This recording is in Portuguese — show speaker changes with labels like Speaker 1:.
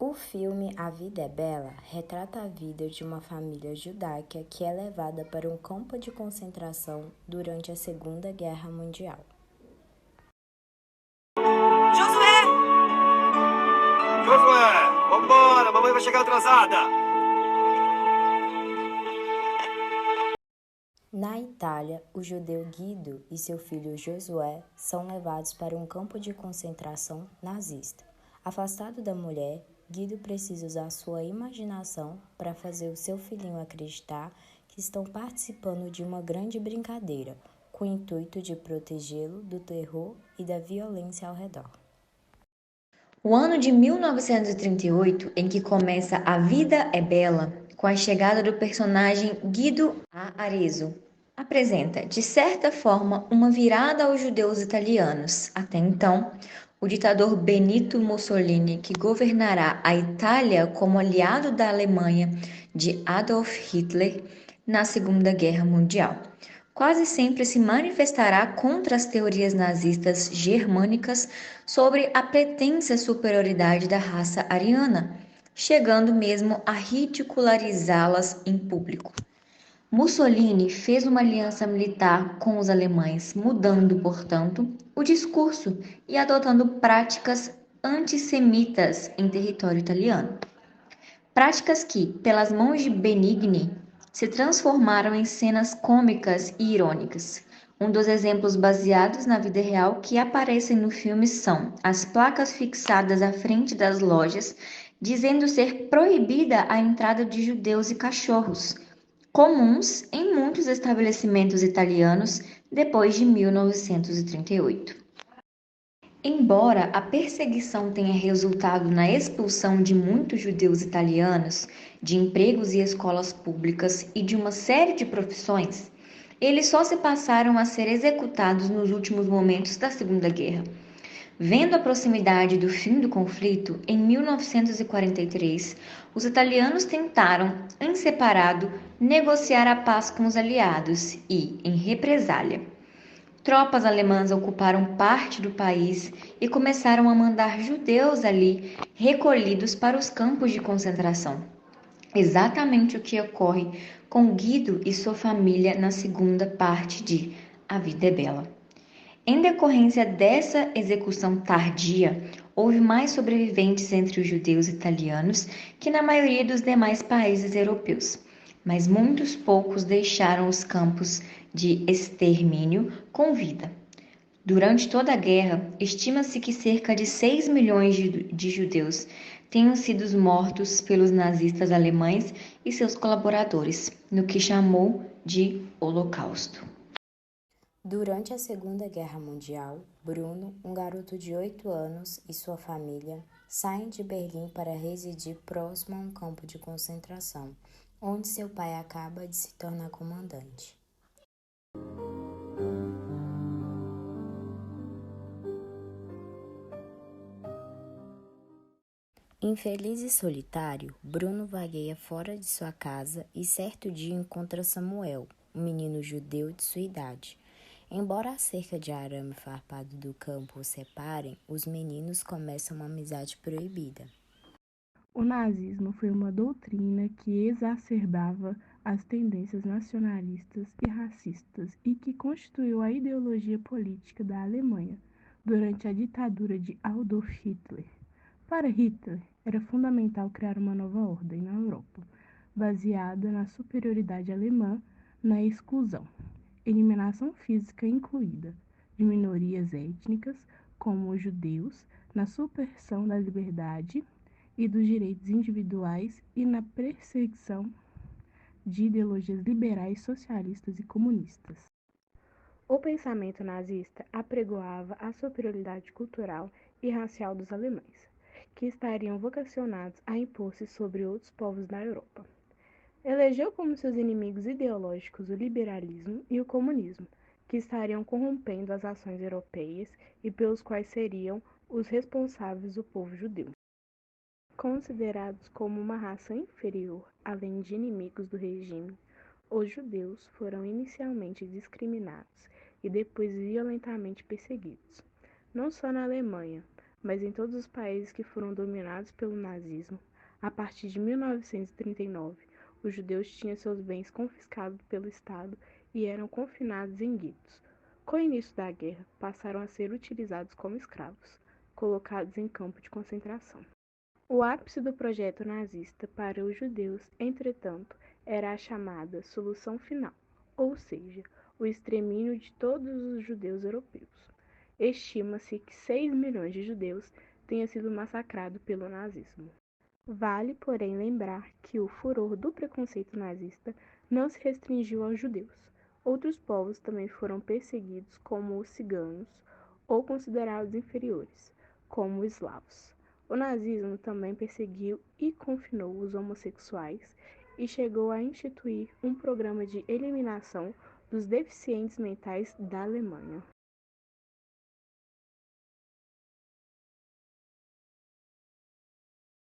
Speaker 1: O filme A Vida é Bela retrata a vida de uma família judaica que é levada para um campo de concentração durante a Segunda Guerra Mundial.
Speaker 2: Josué!
Speaker 3: Josué, vambora, mamãe vai chegar atrasada.
Speaker 1: Na Itália, o judeu Guido e seu filho Josué são levados para um campo de concentração nazista. Afastado da mulher, Guido precisa usar sua imaginação para fazer o seu filhinho acreditar que estão participando de uma grande brincadeira, com o intuito de protegê-lo do terror e da violência ao redor.
Speaker 4: O ano de 1938, em que começa A Vida é Bela, com a chegada do personagem Guido a Arezzo, apresenta, de certa forma, uma virada aos judeus italianos. Até então, o ditador Benito Mussolini, que governará a Itália como aliado da Alemanha de Adolf Hitler na Segunda Guerra Mundial, quase sempre se manifestará contra as teorias nazistas germânicas sobre a pretensa superioridade da raça ariana, chegando mesmo a ridicularizá-las em público. Mussolini fez uma aliança militar com os alemães, mudando, portanto, o discurso e adotando práticas antissemitas em território italiano. Práticas que, pelas mãos de Benigni, se transformaram em cenas cômicas e irônicas. Um dos exemplos baseados na vida real que aparecem no filme são as placas fixadas à frente das lojas, dizendo ser proibida a entrada de judeus e cachorros, comuns em muitos estabelecimentos italianos depois de 1938. Embora a perseguição tenha resultado na expulsão de muitos judeus italianos de empregos e escolas públicas e de uma série de profissões, eles só se passaram a ser executados nos últimos momentos da Segunda Guerra. Vendo a proximidade do fim do conflito, em 1943, os italianos tentaram, em separado, negociar a paz com os aliados e, em represália, tropas alemãs ocuparam parte do país e começaram a mandar judeus ali recolhidos para os campos de concentração. Exatamente o que ocorre com Guido e sua família na segunda parte de A Vida é Bela. Em decorrência dessa execução tardia, houve mais sobreviventes entre os judeus italianos que na maioria dos demais países europeus, mas muitos poucos deixaram os campos de extermínio com vida. Durante toda a guerra, estima-se que cerca de 6 milhões de judeus tenham sido mortos pelos nazistas alemães e seus colaboradores, no que chamou de Holocausto.
Speaker 1: Durante a Segunda Guerra Mundial, Bruno, um garoto de 8 anos, e sua família saem de Berlim para residir próximo a um campo de concentração, onde seu pai acaba de se tornar comandante. Infeliz e solitário, Bruno vagueia fora de sua casa e certo dia encontra Samuel, um menino judeu de sua idade. Embora a cerca de arame farpado do campo os separem, os meninos começam uma amizade proibida.
Speaker 5: O nazismo foi uma doutrina que exacerbava as tendências nacionalistas e racistas e que constituiu a ideologia política da Alemanha durante a ditadura de Adolf Hitler. Para Hitler, era fundamental criar uma nova ordem na Europa, baseada na superioridade alemã, na exclusão, eliminação física incluída, de minorias étnicas, como os judeus, na supressão da liberdade e dos direitos individuais e na perseguição de ideologias liberais, socialistas e comunistas. O pensamento nazista apregoava a superioridade cultural e racial dos alemães, que estariam vocacionados a impor-se sobre outros povos da Europa. Elegeu como seus inimigos ideológicos o liberalismo e o comunismo, que estariam corrompendo as ações europeias e pelos quais seriam os responsáveis o povo judeu. Considerados como uma raça inferior, além de inimigos do regime, os judeus foram inicialmente discriminados e depois violentamente perseguidos, não só na Alemanha, mas em todos os países que foram dominados pelo nazismo, a partir de 1939, os judeus tinham seus bens confiscados pelo Estado e eram confinados em guetos. Com o início da guerra, passaram a ser utilizados como escravos, colocados em campo de concentração. O ápice do projeto nazista para os judeus, entretanto, era a chamada solução final, ou seja, o extermínio de todos os judeus europeus. Estima-se que 6 milhões de judeus tenham sido massacrados pelo nazismo. Vale, porém, lembrar que o furor do preconceito nazista não se restringiu aos judeus. Outros povos também foram perseguidos, como os ciganos, ou considerados inferiores, como os eslavos. O nazismo também perseguiu e confinou os homossexuais e chegou a instituir um programa de eliminação dos deficientes mentais da Alemanha.